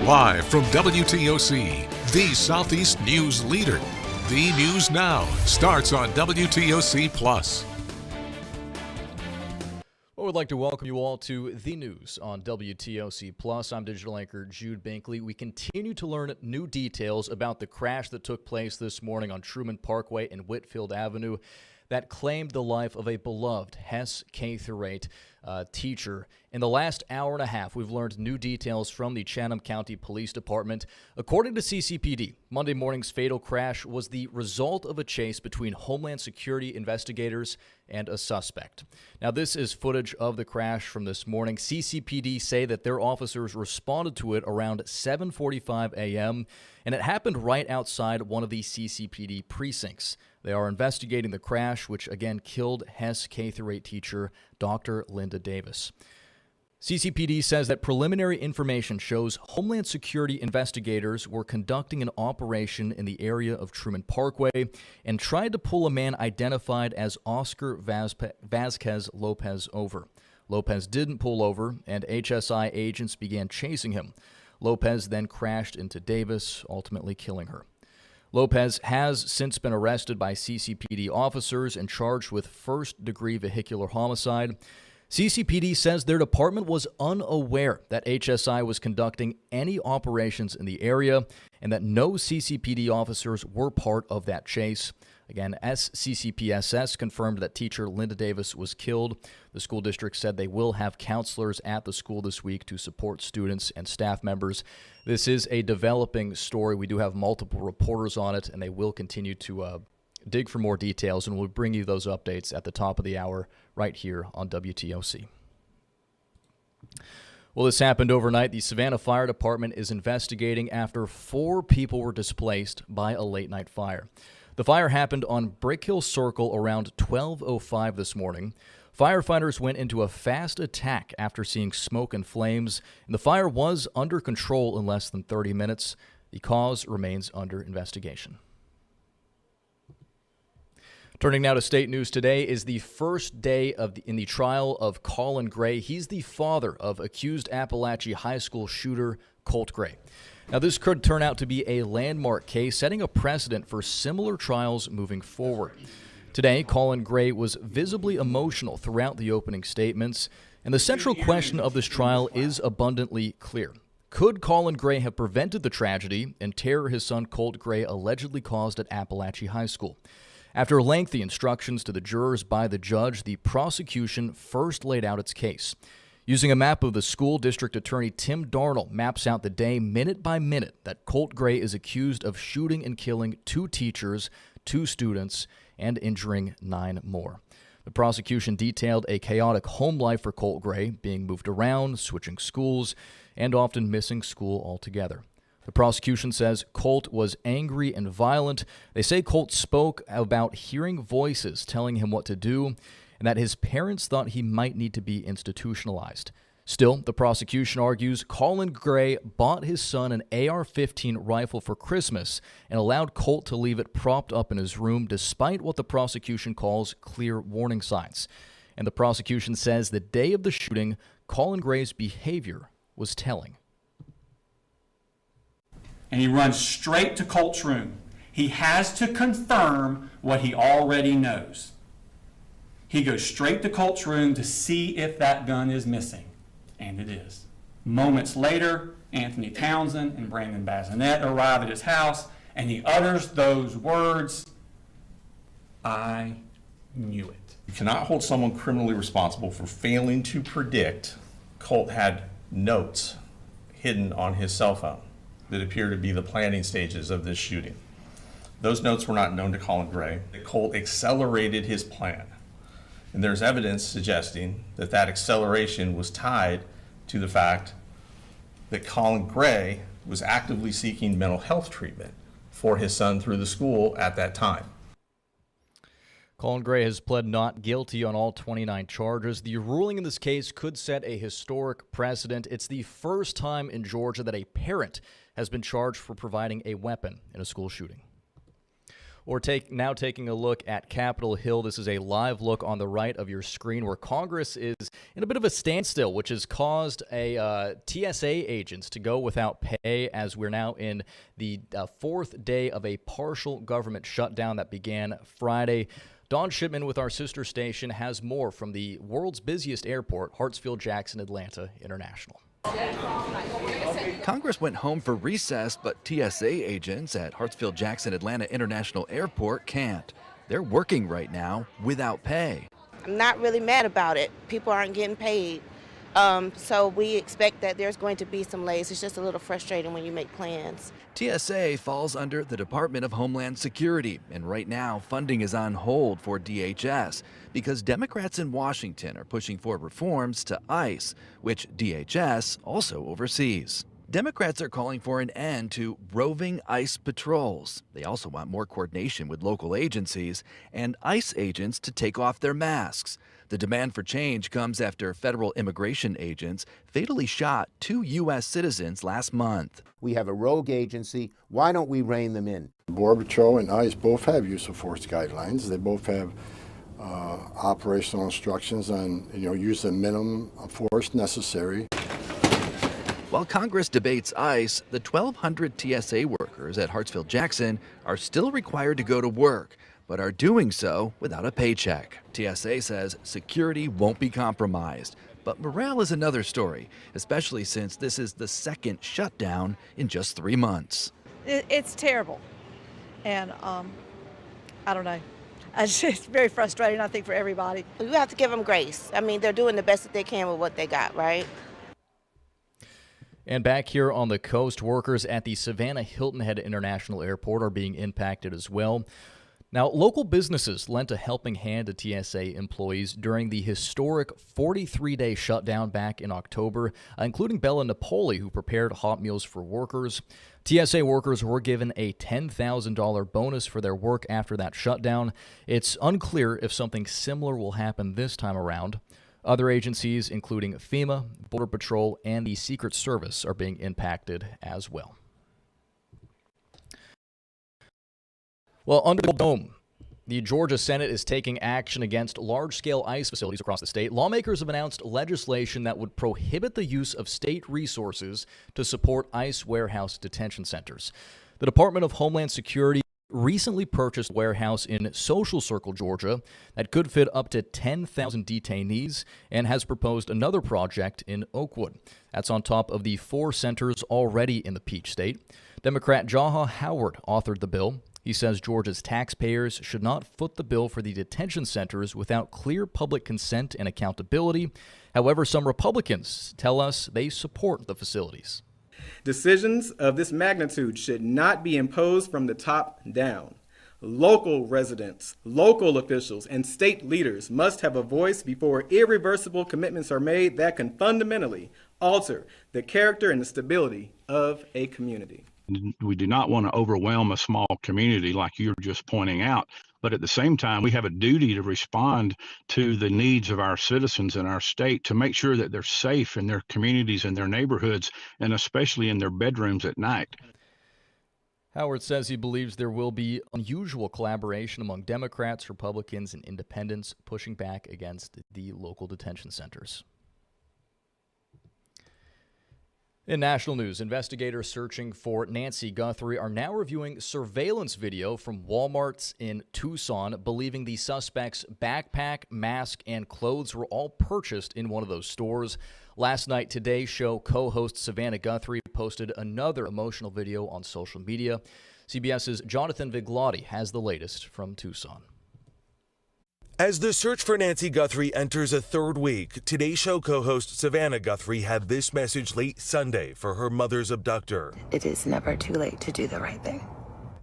Live from WTOC, the Southeast news leader. The News Now starts on WTOC Plus. I would like to welcome you all to The News on WTOC Plus. I'm digital anchor Jude Binkley. We continue to learn new details about the crash that took place this morning on Truman Parkway and Whitfield Avenue that claimed the life of a beloved Hess K-8 teacher. In the last hour and a half, we've learned new details from the Chatham County Police Department. According to CCPD, Monday morning's fatal crash was the result of a chase between Homeland Security investigators and a suspect. Now, this is footage of the crash from this morning. CCPD say that their officers responded to it around 7:45 a.m., and it happened right outside one of the CCPD precincts. They are investigating the crash, which again killed Hess K-8 teacher Dr. Linda Davis. CCPD says that preliminary information shows Homeland Security investigators were conducting an operation in the area of Truman Parkway and tried to pull a man identified as Oscar Vazquez Lopez over. Lopez didn't pull over, and HSI agents began chasing him. Lopez then crashed into Davis, ultimately killing her. Lopez has since been arrested by CCPD officers and charged with first-degree vehicular homicide. CCPD says their department was unaware that HSI was conducting any operations in the area and that no CCPD officers were part of that chase. Again, SCCPSS confirmed that teacher Linda Davis was killed. The school district said they will have counselors at the school this week to support students and staff members. This is a developing story. We do have multiple reporters on it, and they will continue to dig for more details, and we'll bring you those updates at the top of the hour right here on WTOC. Well, this happened overnight. The Savannah Fire Department is investigating after 4 people were displaced by a late-night fire. The fire happened on Brick Hill Circle around 12:05 this morning. Firefighters went into a fast attack after seeing smoke and flames, and the fire was under control in less than 30 minutes. The cause remains under investigation. Turning now to state news, today is the first day in the trial of Colin Gray. He's the father of accused Appalachia High School shooter Colt Gray. Now, this could turn out to be a landmark case, setting a precedent for similar trials moving forward. Today, Colin Gray was visibly emotional throughout the opening statements, and the central question of this trial is abundantly clear. Could Colin Gray have prevented the tragedy and terror his son Colt Gray allegedly caused at Appalachia High School? After lengthy instructions to the jurors by the judge, the prosecution first laid out its case. Using a map of the school, District Attorney Tim Darnell maps out the day minute by minute that Colt Gray is accused of shooting and killing 2 teachers, 2 students, and injuring 9 more. The prosecution detailed a chaotic home life for Colt Gray, being moved around, switching schools, and often missing school altogether. The prosecution says Colt was angry and violent. They say Colt spoke about hearing voices telling him what to do, and that his parents thought he might need to be institutionalized. Still, the prosecution argues Colin Gray bought his son an AR-15 rifle for Christmas and allowed Colt to leave it propped up in his room despite what the prosecution calls clear warning signs. And the prosecution says the day of the shooting, Colin Gray's behavior was telling. And he runs straight to Colt's room. He has to confirm what he already knows. He goes straight to Colt's room to see if that gun is missing, and it is. Moments later, Anthony Townsend and Brandon Bazinet arrive at his house, and he utters those words, "I knew it." You cannot hold someone criminally responsible for failing to predict. Colt had notes hidden on his cell phone that appear to be the planning stages of this shooting. Those notes were not known to Colin Gray. Colt accelerated his plan. And there's evidence suggesting that that acceleration was tied to the fact that Colin Gray was actively seeking mental health treatment for his son through the school at that time. Colin Gray has pled not guilty on all 29 charges. The ruling in this case could set a historic precedent. It's the first time in Georgia that a parent has been charged for providing a weapon in a school shooting. We're now taking a look at Capitol Hill. This is a live look on the right of your screen where Congress is in a bit of a standstill, which has caused TSA agents to go without pay as we're now in the fourth day of a partial government shutdown that began Friday. Don Shipman with our sister station has more from the world's busiest airport, Hartsfield-Jackson Atlanta International. Congress went home for recess, but TSA agents at Hartsfield-Jackson Atlanta International Airport can't. They're working right now without pay. I'm not really mad about it. People aren't getting paid. So we expect that there's going to be some delays. It's just a little frustrating when you make plans. TSA falls under the Department of Homeland Security, and right now funding is on hold for DHS because Democrats in Washington are pushing for reforms to ICE, which DHS also oversees. Democrats are calling for an end to roving ICE patrols. They also want more coordination with local agencies and ICE agents to take off their masks. The demand for change comes after federal immigration agents fatally shot 2 U.S. citizens last month. We have a rogue agency. Why don't we rein them in? Border Patrol and ICE both have use of force guidelines. They both have operational instructions on, use the minimum of force necessary. While Congress debates ICE, the 1,200 TSA workers at Hartsfield-Jackson are still required to go to work, but are doing so without a paycheck. TSA says security won't be compromised, but morale is another story, especially since this is the second shutdown in just 3 months. It's terrible, and I don't know. It's just very frustrating, I think, for everybody. You have to give them grace. I mean, they're doing the best that they can with what they got, right? And back here on the coast, workers at the Savannah Hilton Head International Airport are being impacted as well. Now, local businesses lent a helping hand to TSA employees during the historic 43-day shutdown back in October, including Bella Napoli, who prepared hot meals for workers. TSA workers were given a $10,000 bonus for their work after that shutdown. It's unclear if something similar will happen this time around. Other agencies, including FEMA, Border Patrol, and the Secret Service, are being impacted as well. Well, under the dome, the Georgia Senate is taking action against large-scale ICE facilities across the state. Lawmakers have announced legislation that would prohibit the use of state resources to support ICE warehouse detention centers. The Department of Homeland Security recently purchased a warehouse in Social Circle, Georgia, that could fit up to 10,000 detainees and has proposed another project in Oakwood. That's on top of the 4 centers already in the Peach State. Democrat Jaha Howard authored the bill. He says Georgia's taxpayers should not foot the bill for the detention centers without clear public consent and accountability. However, some Republicans tell us they support the facilities. Decisions of this magnitude should not be imposed from the top down. Local residents, local officials, and state leaders must have a voice before irreversible commitments are made that can fundamentally alter the character and the stability of a community. We do not want to overwhelm a small community like you're just pointing out, but at the same time, we have a duty to respond to the needs of our citizens in our state to make sure that they're safe in their communities and their neighborhoods, and especially in their bedrooms at night. Howard says he believes there will be unusual collaboration among Democrats, Republicans, and independents pushing back against the local detention centers. In national news, investigators searching for Nancy Guthrie are now reviewing surveillance video from Walmart's in Tucson, believing the suspect's backpack, mask, and clothes were all purchased in one of those stores. Last night, Today Show co-host Savannah Guthrie posted another emotional video on social media. CBS's Jonathan Viglotti has the latest from Tucson. As the search for Nancy Guthrie enters a third week, Today Show co-host Savannah Guthrie had this message late Sunday for her mother's abductor. It is never too late to do the right thing.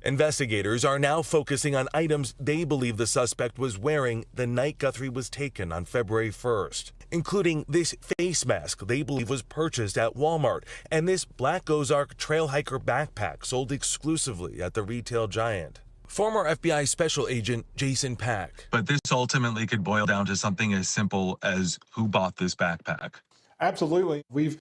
Investigators are now focusing on items they believe the suspect was wearing the night Guthrie was taken on February 1st, including this face mask they believe was purchased at Walmart and this Black Ozark trail hiker backpack sold exclusively at the retail giant. Former FBI Special Agent Jason Pack. But this ultimately could boil down to something as simple as who bought this backpack. Absolutely. We've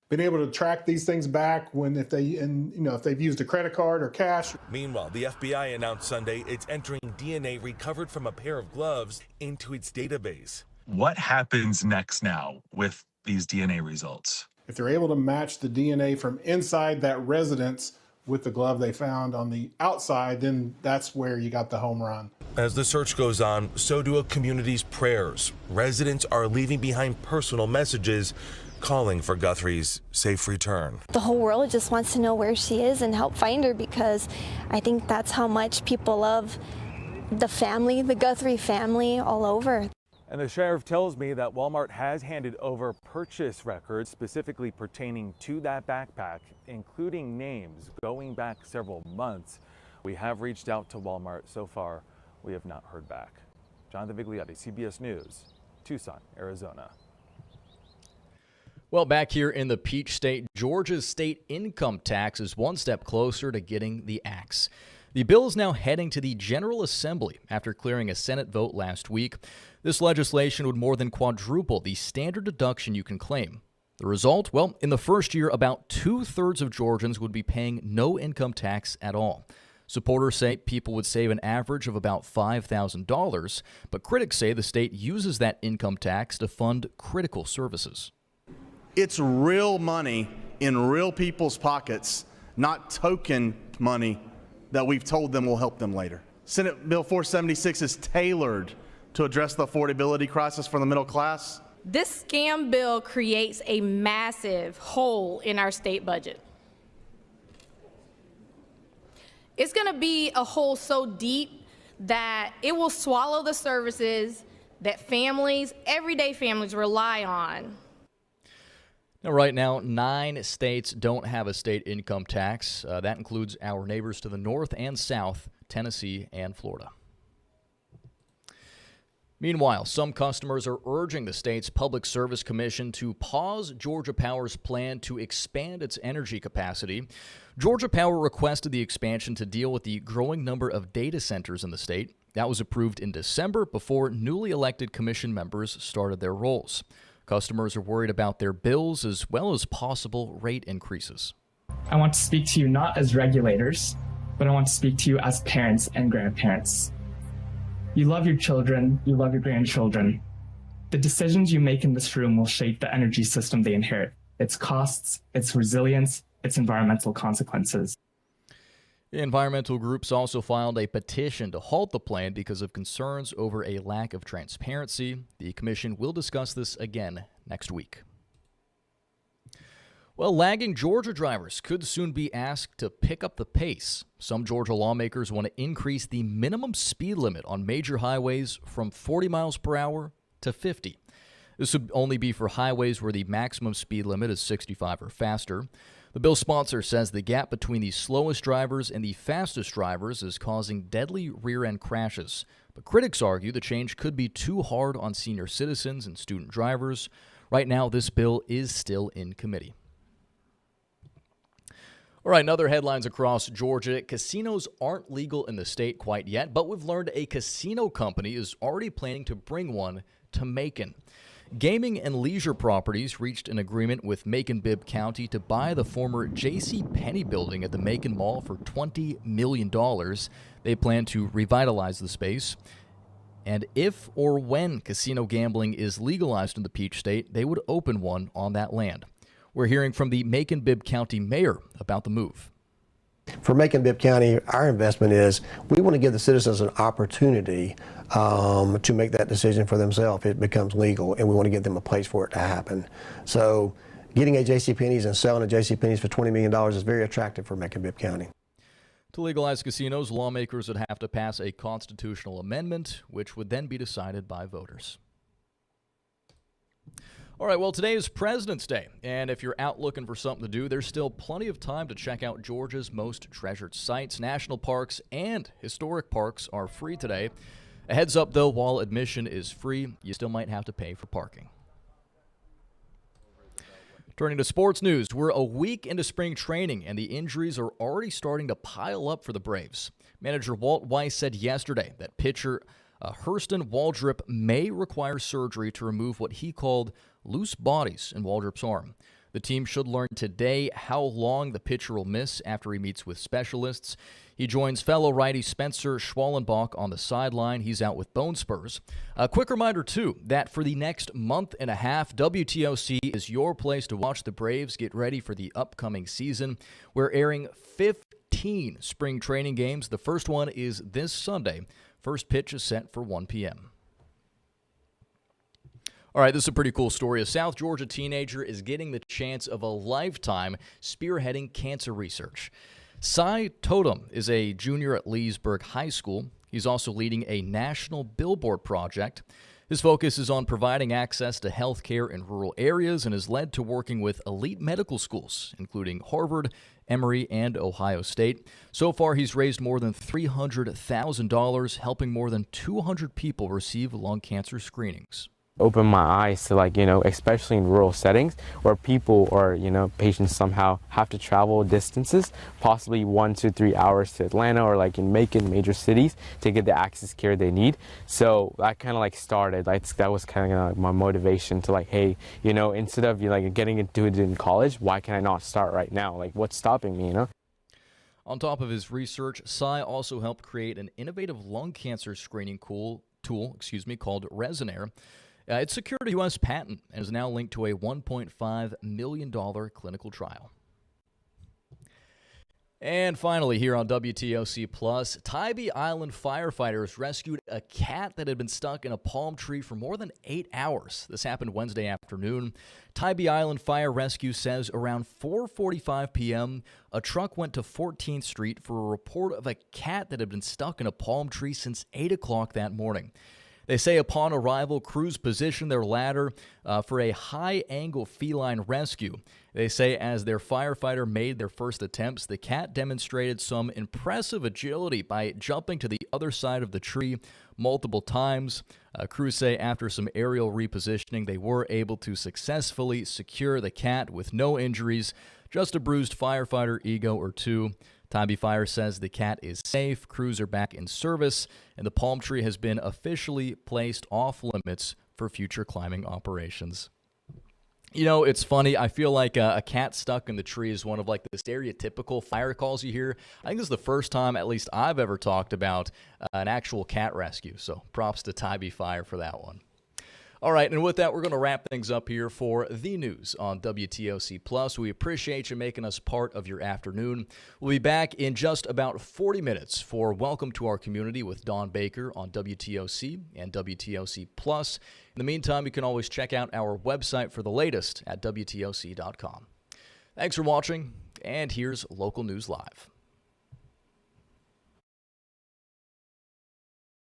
been able to track these things back if they've used a credit card or cash. Meanwhile, the FBI announced Sunday it's entering DNA recovered from a pair of gloves into its database. What happens next now with these DNA results? If they're able to match the DNA from inside that residence with the glove they found on the outside, then that's where you got the home run. As the search goes on, so do a community's prayers. Residents are leaving behind personal messages calling for Guthrie's safe return. The whole world just wants to know where she is and help find her, because I think that's how much people love the family, the Guthrie family, all over. And the sheriff tells me that Walmart has handed over purchase records specifically pertaining to that backpack, including names going back several months. We have reached out to Walmart. So far, we have not heard back. Jonathan Vigliotti, CBS News, Tucson, Arizona. Well, back here in the Peach State, Georgia's state income tax is one step closer to getting the axe. The bill is now heading to the General Assembly after clearing a Senate vote last week. This legislation would more than quadruple the standard deduction you can claim. The result? Well, in the first year, about 2/3 of Georgians would be paying no income tax at all. Supporters say people would save an average of about $5,000, but critics say the state uses that income tax to fund critical services. It's real money in real people's pockets, not token money that we've told them will help them later. Senate Bill 476 is tailored to address the affordability crisis for the middle class. This scam bill creates a massive hole in our state budget. It's going to be a hole so deep that it will swallow the services that families, everyday families, rely on. Now, right now, 9 states don't have a state income tax. That includes our neighbors to the north and south, Tennessee and Florida. Meanwhile, some customers are urging the state's Public Service Commission to pause Georgia Power's plan to expand its energy capacity. Georgia Power requested the expansion to deal with the growing number of data centers in the state. That was approved in December before newly elected commission members started their roles. Customers are worried about their bills as well as possible rate increases. I want to speak to you not as regulators, but I want to speak to you as parents and grandparents. You love your children, you love your grandchildren. The decisions you make in this room will shape the energy system they inherit, its costs, its resilience, its environmental consequences. Environmental groups also filed a petition to halt the plan because of concerns over a lack of transparency. The commission will discuss this again next week. Well, lagging Georgia drivers could soon be asked to pick up the pace. Some Georgia lawmakers want to increase the minimum speed limit on major highways from 40 miles per hour to 50. This would only be for highways where the maximum speed limit is 65 or faster. The bill's sponsor says the gap between the slowest drivers and the fastest drivers is causing deadly rear-end crashes. But critics argue the change could be too hard on senior citizens and student drivers. Right now, this bill is still in committee. All right, in other headlines across Georgia, casinos aren't legal in the state quite yet, but we've learned a casino company is already planning to bring one to Macon. Gaming and Leisure Properties reached an agreement with Macon-Bibb County to buy the former J.C. Penney building at the Macon Mall for $20 million. They plan to revitalize the space. And if or when casino gambling is legalized in the Peach State, they would open one on that land. We're hearing from the Macon-Bibb County mayor about the move. For Macon-Bibb County, our investment is we want to give the citizens an opportunity to make that decision for themselves if it becomes legal, and we want to give them a place for it to happen. So getting a JCPenney's and selling a JCPenney's for $20 million is very attractive for Macon-Bibb County. To legalize casinos, lawmakers would have to pass a constitutional amendment, which would then be decided by voters. All right, well, today is President's Day, and if you're out looking for something to do, there's still plenty of time to check out Georgia's most treasured sites. National parks and historic parks are free today. A heads up, though, while admission is free, you still might have to pay for parking. Turning to sports news, we're a week into spring training, and the injuries are already starting to pile up for the Braves. Manager Walt Weiss said yesterday that pitcher Hurston Waldrop may require surgery to remove what he called loose bodies in Waldrop's arm. The The team should learn today how long the pitcher will miss after he meets with specialists. He joins fellow righty Spencer Schwallenbach on the sideline. He's out with bone spurs. A quick reminder, too, that for the next month and a half, WTOC is your place to watch the Braves get ready for the upcoming season. We're airing 15 spring training games. The first one is this Sunday. First pitch is set for 1 p.m. All right, this is a pretty cool story. A South Georgia teenager is getting the chance of a lifetime spearheading cancer research. Cy Totem is a junior at Leesburg High School. He's also leading a national billboard project. His focus is on providing access to health care in rural areas and has led to working with elite medical schools, including Harvard, Emory, and Ohio State. So far, he's raised more than $300,000, helping more than 200 people receive lung cancer screenings. Open my eyes to, like, especially in rural settings where people or, patients somehow have to travel distances, possibly 1 to 3 hours to Atlanta or like in Macon, major cities, to get the access care they need. So that kind of started, that was kind of my motivation to hey, instead of getting into it in college, why can I not start right now? What's stopping me, On top of his research, Cy also helped create an innovative lung cancer screening tool called Resonair. It's secured a U.S. patent and is now linked to a $1.5 million clinical trial. And finally, here on WTOC Plus, Tybee Island firefighters rescued a cat that had been stuck in a palm tree for more than 8 hours. This happened Wednesday afternoon. Tybee Island Fire Rescue says around 4:45 p.m., a truck went to 14th Street for a report of a cat that had been stuck in a palm tree since 8 o'clock that morning. They say upon arrival, crews positioned their ladder for a high-angle feline rescue. They say as their firefighter made their first attempts, the cat demonstrated some impressive agility by jumping to the other side of the tree multiple times. Crews say after some aerial repositioning, they were able to successfully secure the cat with no injuries, just a bruised firefighter ego or two. Tybee Fire says the cat is safe, crews are back in service, and the palm tree has been officially placed off limits for future climbing operations. It's funny. I feel like a cat stuck in the tree is one of the stereotypical fire calls you hear. I think this is the first time, at least I've ever talked about an actual cat rescue. So props to Tybee Fire for that one. All right, and with that, we're going to wrap things up here for the news on WTOC Plus. We appreciate you making us part of your afternoon. We'll be back in just about 40 minutes for Welcome to Our Community with Dawn Baker on WTOC and WTOC Plus. In the meantime, you can always check out our website for the latest at WTOC.com. Thanks for watching, and here's Local News Live.